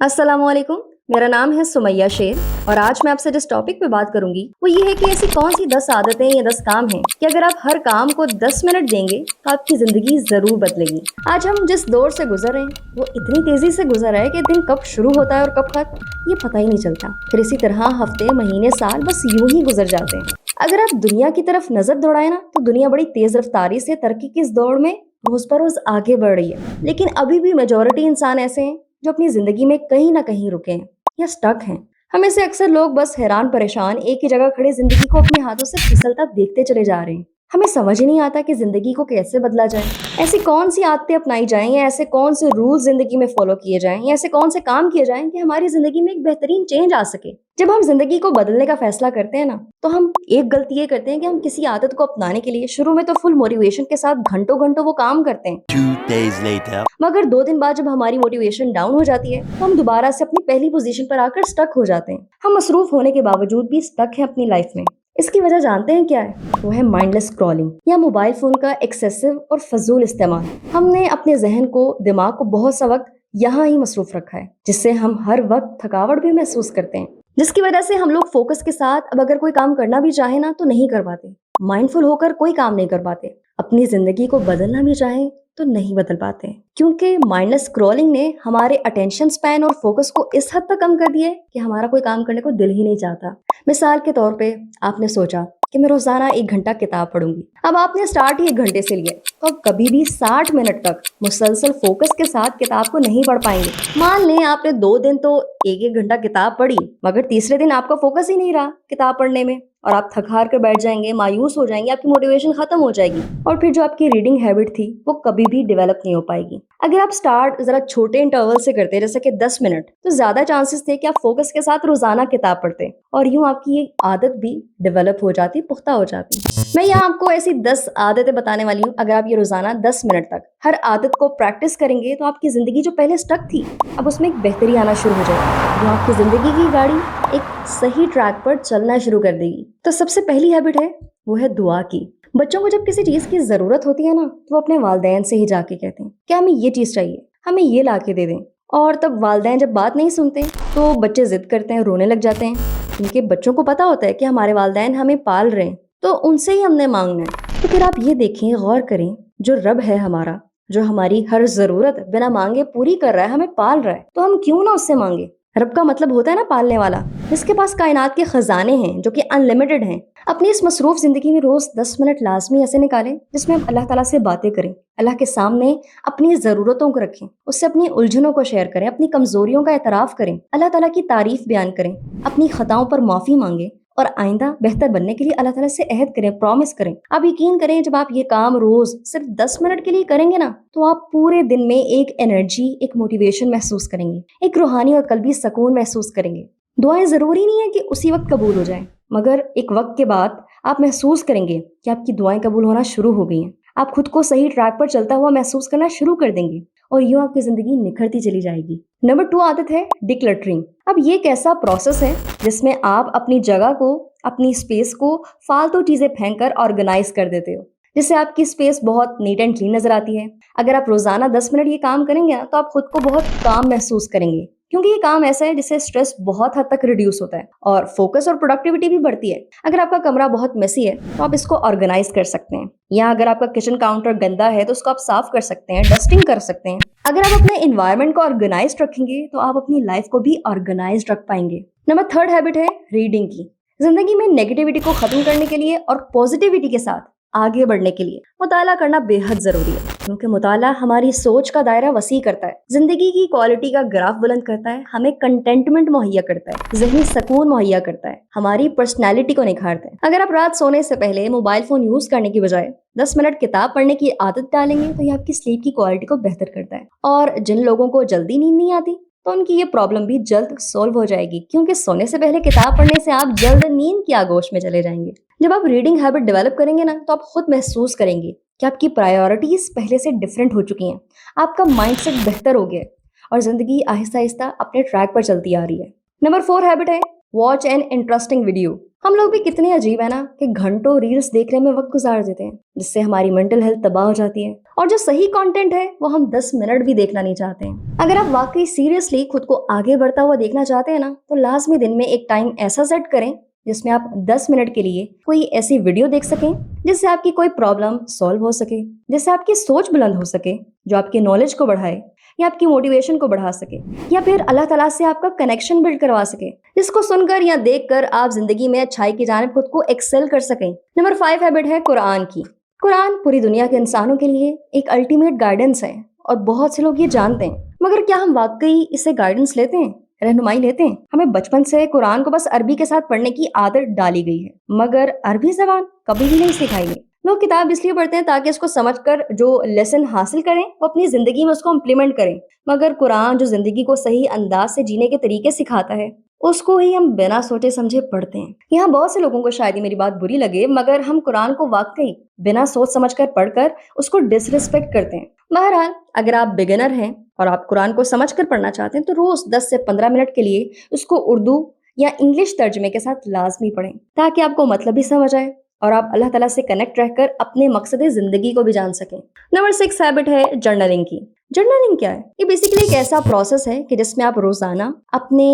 अस्सलाम वालेकुम। मेरा नाम है सुमैया शेर और आज मैं आपसे जिस टॉपिक पे बात करूंगी वो ये है कि ऐसी कौन सी 10 आदतें या 10 काम हैं कि अगर आप हर काम को 10 मिनट देंगे तो आपकी जिंदगी जरूर बदलेगी। आज हम जिस दौर से गुजर रहे हैं वो इतनी तेजी से गुजर रहा है कि दिन कब शुरू होता है और कब खत्म ये पता ही नहीं चलता। फिर इसी तरह हफ्ते महीने साल बस यूं ही गुजर जाते हैं। अगर आप दुनिया की तरफ नजर दौड़ाए ना तो दुनिया बड़ी तेज रफ्तारी से तरक्की की इस दौड़ में रोज बरोज आगे बढ़ रही है, लेकिन अभी भी मेजोरिटी इंसान ऐसे हैं जो अपनी जिंदगी में कहीं ना कहीं रुके हैं या स्टक हैं। हमें से अक्सर लोग बस हैरान परेशान एक ही जगह खड़े जिंदगी को अपने हाथों से फिसलता देखते चले जा रहे हैं। हमें समझ ही नहीं आता कि जिंदगी को कैसे बदला जाए, ऐसी कौन सी आदतें अपनाई जाएं या ऐसे कौन से रूल जिंदगी में फॉलो किए जाएं या ऐसे कौन से काम किए जाएं कि हमारी जिंदगी में एक बेहतरीन चेंज आ सके। जब हम जिंदगी को बदलने का फैसला करते हैं ना तो हम एक गलती ये करते हैं कि हम किसी आदत को अपनाने के लिए शुरू में तो फुल मोटिवेशन के साथ घंटों घंटों वो काम करते हैं। 2 days later. मगर 2 दिन बाद जब हमारी मोटिवेशन डाउन हो जाती है तो हम दोबारा से अपनी पहली पोजीशन पर आकर स्टक हो जाते हैं। हम मसरूफ होने के बावजूद भी स्टक हैं अपनी लाइफ में। इसकी वजह जानते हैं क्या है? वो है माइंडलेस स्क्रॉलिंग या मोबाइल फोन का एक्सेसिव और फजूल इस्तेमाल। हमने अपने जहन को, दिमाग को बहुत सा वक्त यहाँ ही मसरूफ रखा है, जिससे हम हर वक्त थकावट भी महसूस करते हैं, जिसकी वजह से हम लोग फोकस के साथ अब अगर कोई काम करना भी चाहे ना तो नहीं कर पाते। माइंडफुल होकर कोई काम नहीं कर पाते। अपनी जिंदगी को बदलना भी चाहे तो नहीं बदल पाते, क्योंकि माइंडलेस स्क्रॉलिंग ने हमारे अटेंशन स्पैन और फोकस को इस हद तक कम कर दिया है कि हमारा कोई काम करने को दिल ही नहीं चाहता। मिसाल के तौर पे आपने सोचा कि मैं रोजाना 1 घंटा किताब पढ़ूंगी। अब आपने स्टार्ट ही 1 घंटे से लिया तो अब कभी भी 60 मिनट तक मुसलसल फोकस के साथ किताब को नहीं पढ़ पाएंगे। मान लें आपने 2 दिन तो 1-1 घंटा किताब पढ़ी, मगर तीसरे दिन आपका फोकस ही नहीं रहा किताब पढ़ने में और आप थक हार कर बैठ जाएंगे, मायूस हो जाएंगे, आपकी मोटिवेशन खत्म हो जाएगी और फिर जो आपकी रीडिंग हैबिट थी वो कभी भी डेवलप नहीं हो पाएगी। अगर आप स्टार्ट जरा छोटे इंटरवल से करते जैसे कि 10 मिनट, तो ज्यादा चांसेस थे कि आप फोकस के साथ रोजाना किताब पढ़ते और यूं आपकी ये आदत भी डेवलप हो जाती, पुख्ता हो जाती। मैं यहाँ आपको ऐसी 10 आदतें बताने वाली हूँ। अगर आप ये रोजाना 10 मिनट तक हर आदत को प्रैक्टिस करेंगे तो आपकी जिंदगी जो पहले स्टक थी अब उसमें एक बेहतरी आना शुरू हो जाएगी, जो आपकी जिंदगी की गाड़ी एक सही ट्रैक पर चलना शुरू कर देगी। तो सबसे पहली हैबिट है वो है दुआ की। बच्चों को जब किसी चीज की जरूरत होती है ना तो वो अपने वालिदैन से ही जाके कहते हैं कि हमें ये चीज चाहिए, हमें ये ला के दे दें। और तब वालिदैन जब बात नहीं सुनते तो बच्चे जिद करते हैं, रोने लग जाते हैं, क्योंकि बच्चों को पता होता है कि हमारे वालिदैन हमें पाल रहे हैं तो उनसे ही हमने मांगना है। तो फिर आप ये देखें, गौर करें, जो रब है हमारा, जो हमारी हर जरूरत बिना मांगे पूरी कर रहा है, हमें पाल रहा है, तो हम क्यों ना उससे मांगे। रब का मतलब होता है ना पालने वाला, जिसके पास कायनात के खजाने हैं जो कि अनलिमिटेड हैं। अपनी इस मसरूफ जिंदगी में रोज 10 मिनट लाजमी ऐसे निकालें जिसमें हम अल्लाह ताला से बातें करें, अल्लाह के सामने अपनी ज़रूरतों को रखें, उससे अपनी उलझनों को शेयर करें, अपनी कमजोरियों का एतराफ़ करें, अल्लाह ताला की तारीफ बयान करें, अपनी खताओं पर माफ़ी मांगे और आइंदा बेहतर बनने के लिए अल्लाह ताला से अहद करें, प्रॉमिस करें। आप यकीन करें, जब आप ये काम रोज सिर्फ 10 मिनट के लिए करेंगे ना तो आप पूरे दिन में एक एनर्जी, एक मोटिवेशन महसूस करेंगे, एक रूहानी और कल्बी सुकून महसूस करेंगे। दुआएं जरूरी नहीं है कि उसी वक्त कबूल हो जाएं, मगर एक वक्त के बाद आप महसूस करेंगे कि आपकी दुआएं कबूल होना शुरू हो गई हैं। आप खुद को सही ट्रैक पर चलता हुआ महसूस करना शुरू कर देंगे और यूं आपकी जिंदगी निखरती चली जाएगी। नंबर 2 आदत है डिक्लटरिंग। अब ये एक ऐसा प्रोसेस है जिसमें आप अपनी जगह को, अपनी स्पेस को फालतू चीजें फेंक कर ऑर्गेनाइज कर देते हो, जिससे आपकी स्पेस बहुत नीट एंड क्लीन नजर आती है। अगर आप रोजाना 10 मिनट ये काम करेंगे ना तो आप खुद को बहुत काम महसूस करेंगे, क्योंकि ये काम ऐसा है जिससे स्ट्रेस बहुत हद तक रिड्यूस होता है और फोकस और प्रोडक्टिविटी भी बढ़ती है। अगर आपका कमरा बहुत मेसी है तो आप इसको ऑर्गेनाइज कर सकते हैं, या अगर आपका किचन काउंटर गंदा है तो उसको आप साफ कर सकते हैं, डस्टिंग कर सकते हैं। अगर आप अपने एनवायरनमेंट को ऑर्गेनाइज रखेंगे तो आप अपनी लाइफ को भी ऑर्गेनाइज रख पाएंगे। नंबर 3 हैबिट है रीडिंग की। जिंदगी में नेगेटिविटी को खत्म करने के लिए और पॉजिटिविटी के साथ आगे बढ़ने के लिए मुताला करना बेहद जरूरी है, क्योंकि मुताला हमारी सोच का दायरा वसी करता है, जिंदगी की क्वालिटी का ग्राफ बुलंद करता है, हमें कंटेंटमेंट मुहैया करता है, जहनी सुकून मुहैया करता है, हमारी पर्सनैलिटी को निखारता है। अगर आप रात सोने से पहले मोबाइल फोन यूज करने की बजाय 10 मिनट किताब पढ़ने की आदत डालेंगे तो ये आपकी स्लीप की क्वालिटी को बेहतर करता है। और जिन लोगों को जल्दी नींद नहीं आती तो उनकी ये प्रॉब्लम भी जल्द सॉल्व हो जाएगी, क्योंकि सोने से पहले किताब पढ़ने से आप जल्द नींद की आगोश में चले जाएंगे। जब आप रीडिंग हैबिट डेवलप करेंगे ना तो आप खुद महसूस करेंगे कि आपकी प्रायोरिटीज पहले से डिफरेंट हो चुकी हैं, आपका माइंडसेट बेहतर हो गया और जिंदगी आहिस्ता आहिस्ता अपने ट्रैक पर चलती आ रही है। नंबर 4 हैबिट है वॉच एन इंटरेस्टिंग वीडियो। ہم لوگ بھی کتنے عجیب ہیں نا کہ گھنٹوں ریلس دیکھنے میں وقت گزار دیتے ہیں، جس سے ہماری مینٹل ہیلتھ تباہ ہو جاتی ہے، اور جو صحیح کانٹینٹ ہے وہ ہم 10 منٹ بھی دیکھنا نہیں چاہتے ہیں۔ اگر آپ واقعی سیریسلی خود کو آگے بڑھتا ہوا دیکھنا چاہتے ہیں نا، تو لازمی دن میں ایک ٹائم ایسا سیٹ کریں جس میں آپ 10 منٹ کے لیے کوئی ایسی ویڈیو دیکھ سکیں جس سے آپ کی کوئی پرابلم سالو ہو سکے، جس سے آپ کی سوچ بلند ہو سکے، جو آپ کی نالج کو بڑھائے یا آپ کی موٹیویشن کو بڑھا سکے، یا پھر اللہ تعالیٰ سے آپ کا کنیکشن بلڈ کروا سکے، جس کو سن کر یا دیکھ کر آپ زندگی میں اچھائی کی جانب خود کو ایکسل کر سکیں۔ نمبر 5 ہیبٹ ہے قرآن کی۔ قرآن پوری دنیا کے انسانوں کے لیے ایک الٹیمیٹ گائیڈنس ہے، اور بہت سے لوگ یہ جانتے ہیں، مگر کیا ہم واقعی اسے گائیڈنس لیتے ہیں، رہنمائی لیتے ہیں؟ ہمیں بچپن سے قرآن کو بس عربی کے ساتھ پڑھنے کی عادت ڈالی گئی ہے، مگر عربی زبان کبھی بھی نہیں سکھائی گئی۔ لوگ کتاب اس لیے پڑھتے ہیں تاکہ اس کو سمجھ کر جو لیسن حاصل کریں وہ اپنی زندگی میں اس کو امپلیمنٹ کریں، مگر قرآن جو زندگی کو صحیح انداز سے جینے کے طریقے سکھاتا ہے، اس کو ہی ہم بنا سوچے سمجھے پڑھتے ہیں۔ یہاں بہت سے لوگوں کو شاید یہ میری بات بری لگے، مگر ہم قرآن کو واقعی بنا سوچ سمجھ کر پڑھ کر اس کو ڈس ریسپیکٹ کرتے ہیں۔ بہرحال اگر آپ بگنر ہیں اور آپ قرآن کو سمجھ کر پڑھنا چاہتے ہیں تو روز 10 سے 15 منٹ کے لیے اس کو اردو یا انگلش ترجمے کے ساتھ لازمی پڑھیں، تاکہ آپ کو مطلب بھی سمجھ آئے اور آپ اللہ تعالیٰ سے کنیکٹ رہ کر اپنے مقصد زندگی کو بھی جان سکیں۔ نمبر 6 ہیبٹ ہے جرنلنگ کی۔ جرنلنگ کیا ہے؟ یہ بیسیکلی ایک ایسا پروسیس ہے کہ جس میں آپ روزانہ اپنے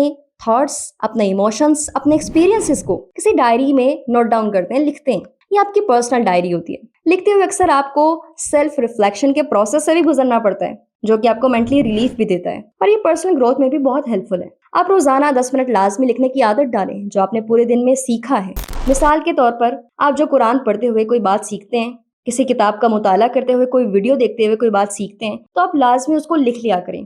تھاٹس، اپنے ایموشنس، اپنے ایکسپیرینسز کو کسی ڈائری میں نوٹ ڈاؤن کرتے ہیں، لکھتے ہیں۔ یہ آپ کی پرسنل ڈائری ہوتی ہے۔ لکھتے ہوئے اکثر آپ کو سیلف ریفلیکشن کے پروسیس سے بھی گزرنا پڑتا ہے، جو کہ آپ کو مینٹلی ریلیف بھی دیتا ہے، اور یہ پرسنل گروتھ میں بھی بہت ہیلپ فل ہے۔ آپ روزانہ 10 منٹ لازمی لکھنے کی عادت ڈالیں جو آپ نے پورے دن میں سیکھا ہے۔ مثال کے طور پر آپ جو قرآن پڑھتے ہوئے کوئی بات سیکھتے ہیں، کسی کتاب کا مطالعہ کرتے ہوئے کوئی ویڈیو دیکھتے ہوئے کوئی بات سیکھتے ہیں، تو آپ لازمی اس کو لکھ لیا کریں۔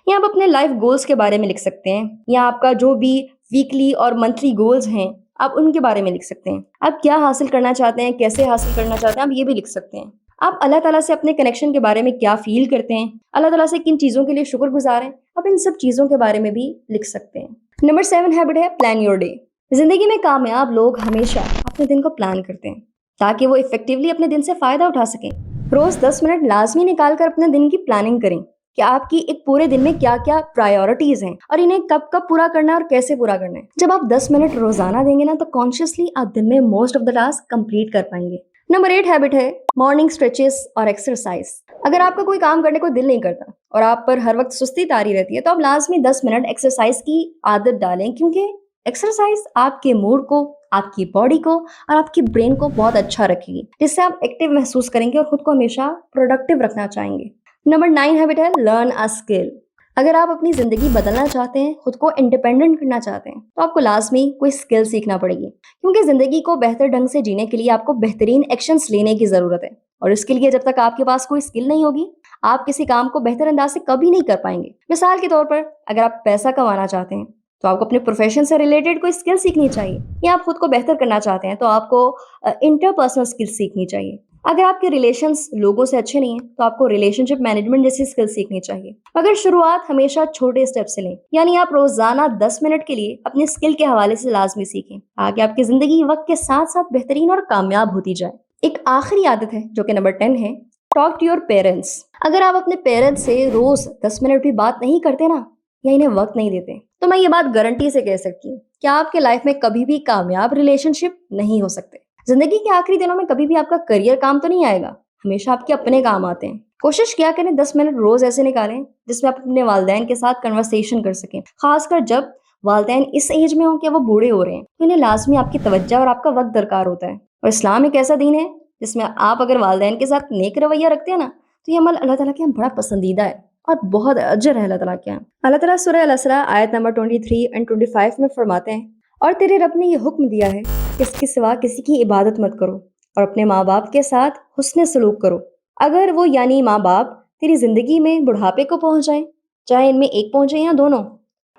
یا آپ اپنے لائف گولز کے بارے میں لکھ سکتے ہیں، یا آپ کا جو بھی ویکلی اور منتھلی گولز ہیں آپ ان کے بارے میں لکھ سکتے ہیں۔ آپ کیا حاصل کرنا چاہتے ہیں، کیسے حاصل کرنا چاہتے ہیں، آپ یہ بھی لکھ سکتے ہیں۔ آپ اللہ تعالیٰ سے اپنے کنیکشن کے بارے میں کیا فیل کرتے ہیں، اللہ تعالیٰ سے کن چیزوں کے لیے شکر گزار ہیں، آپ ان سب چیزوں کے بارے میں بھی لکھ سکتے ہیں۔ نمبر 7 ہیبٹ ہے پلان یور ڈے۔ زندگی میں کامیاب لوگ ہمیشہ اپنے دن کو پلان کرتے ہیں تاکہ وہ افیکٹولی اپنے دن سے فائدہ اٹھا سکیں۔ روز 10 منٹ لازمی نکال کر اپنے دن کی پلاننگ کریں کہ آپ کی ایک پورے دن میں کیا کیا پرائیورٹیز ہیں اور انہیں کب کب پورا کرنا ہے اور کیسے پورا کرنا ہے۔ جب آپ 10 منٹ روزانہ دیں گے نا تو کانشیسلی آپ دن میں most of the task complete کر پائیں گے۔ نمبر 8 ہیبٹ ہے مارننگ اسٹریچز اور ایکسرسائز۔ اگر آپ کا کوئی کام کرنے کو دل نہیں کرتا اور آپ پر ہر وقت سستی طاری رہتی ہے تو آپ لازمی 10 منٹ ایکسرسائز کی عادت ڈالیں، کیونکہ ایکسرسائز آپ کے موڈ کو، آپ کی باڈی کو اور آپ کی برین کو بہت اچھا رکھے گی، جس سے آپ ایکٹیو محسوس کریں گے اور خود کو ہمیشہ پروڈکٹیو رکھنا چاہیں گے۔ نمبر 9 ہیبٹ ہے لرن اے اسکل۔ اگر آپ اپنی زندگی بدلنا چاہتے ہیں، خود کو انڈیپینڈنٹ کرنا چاہتے ہیں، تو آپ کو لازمی کوئی اسکل سیکھنا پڑے گی، کیونکہ زندگی کو بہتر ڈھنگ سے جینے کے لیے آپ کو بہترین ایکشنز لینے کی ضرورت ہے، اور اس کے لیے جب تک آپ کے پاس کوئی اسکل نہیں ہوگی آپ کسی کام کو بہتر انداز سے کبھی نہیں کر پائیں گے۔ مثال کے طور پر اگر آپ پیسہ کمانا چاہتے ہیں تو آپ کو اپنے پروفیشن سے ریلیٹڈ کوئی اسکل سیکھنی چاہیے، یا آپ خود کو بہتر کرنا چاہتے ہیں تو آپ کو انٹر پرسنل اسکل سیکھنی چاہیے۔ اگر آپ کے ریلیشنز لوگوں سے اچھے نہیں ہیں تو آپ کو ریلیشن شپ مینجمنٹ جیسی اسکل سیکھنی چاہیے۔ مگر شروعات ہمیشہ چھوٹے اسٹیپ سے لیں، یعنی آپ روزانہ 10 منٹ کے لیے اپنی اسکل کے حوالے سے لازمی سیکھیں تاکہ آپ کی زندگی وقت کے ساتھ ساتھ بہترین اور کامیاب ہوتی جائے۔ ایک آخری عادت ہے جو کہ نمبر 10 ہے ٹاک ٹو یور پیرنٹس۔ اگر آپ اپنے پیرنٹس سے روز 10 منٹ بھی بات نہیں کرتے نا، یا انہیں وقت نہیں دیتے، تو میں یہ بات گارنٹی سے کہہ سکتی ہوں کہ آپ کے لائف میں کبھی بھی کامیاب ریلیشن شپ نہیں ہو سکتے۔ زندگی کے آخری دنوں میں کبھی بھی آپ کا کریئر کام تو نہیں آئے گا، ہمیشہ آپ کے اپنے کام آتے ہیں۔ کوشش کیا کریں 10 منٹ روز ایسے نکالیں جس میں آپ اپنے والدین کے ساتھ کنورسیشن کر سکیں، خاص کر جب والدین اس ایج میں ہوں کہ وہ بوڑھے ہو رہے ہیں، تو انہیں لازمی آپ کی توجہ اور آپ کا وقت درکار ہوتا ہے۔ اور اسلام ایک ایسا دین ہے جس میں آپ اگر والدین کے ساتھ نیک رویہ رکھتے ہیں نا تو یہ عمل اللہ تعالیٰ کے یہاں بڑا پسندیدہ ہے اور بہت اجر ہے اللہ تعالیٰ کے یہاں۔ اللہ تعالیٰ سورہ الاسراء آیت نمبر 23 اور 25 میں فرماتے ہیں، اور تیرے رب نے یہ حکم دیا ہے کہ اس کے سوا کسی کی عبادت مت کرو اور اپنے ماں باپ کے ساتھ حسن سلوک کرو، اگر وہ یعنی ماں باپ تیری زندگی میں بڑھاپے کو پہنچائیں، چاہے ان میں ایک پہنچے یا دونوں،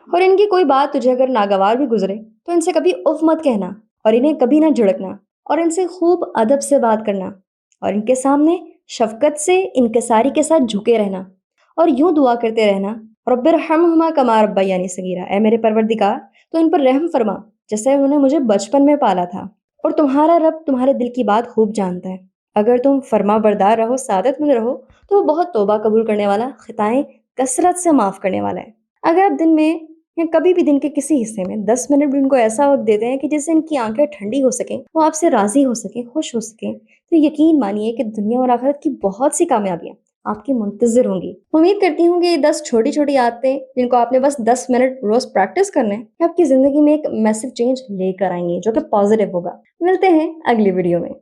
اور ان کی کوئی بات تجھے اگر ناگوار بھی گزرے تو ان سے کبھی اف مت کہنا اور انہیں کبھی نہ جھڑکنا، اور ان سے خوب ادب سے بات کرنا اور ان کے سامنے شفقت سے انکساری کے ساتھ جھکے رہنا، اور یوں دعا کرتے رہنا، رب ارحمہما کما ربیانی صغیرا، اے میرے پروردگار تو ان پر رحم فرما جیسے انہوں نے مجھے بچپن میں پالا تھا، اور تمہارا رب تمہارے دل کی بات خوب جانتا ہے۔ اگر تم فرما بردار رہو، سعادت مند رہو، تو وہ بہت توبہ قبول کرنے والا، خطائیں کثرت سے معاف کرنے والا ہے۔ اگر آپ دن میں या कभी भी दिन के किसी हिस्से में 10 मिनट भी उनको ऐसा वक्त देते हैं कि जिससे इनकी आंखें ठंडी हो सकें, वो आपसे राजी हो सके, खुश हो सके, तो यकीन मानिए कि दुनिया और आखिरत की बहुत सी कामयाबियां आपकी मुंतजिर होंगी। उम्मीद करती हूँ कि ये 10 छोटी छोटी आदतें जिनको आपने बस 10 मिनट रोज प्रैक्टिस करना है, आपकी जिंदगी में एक मैसिव चेंज लेकर आएंगी जो कि पॉजिटिव होगा। मिलते हैं अगली वीडियो में।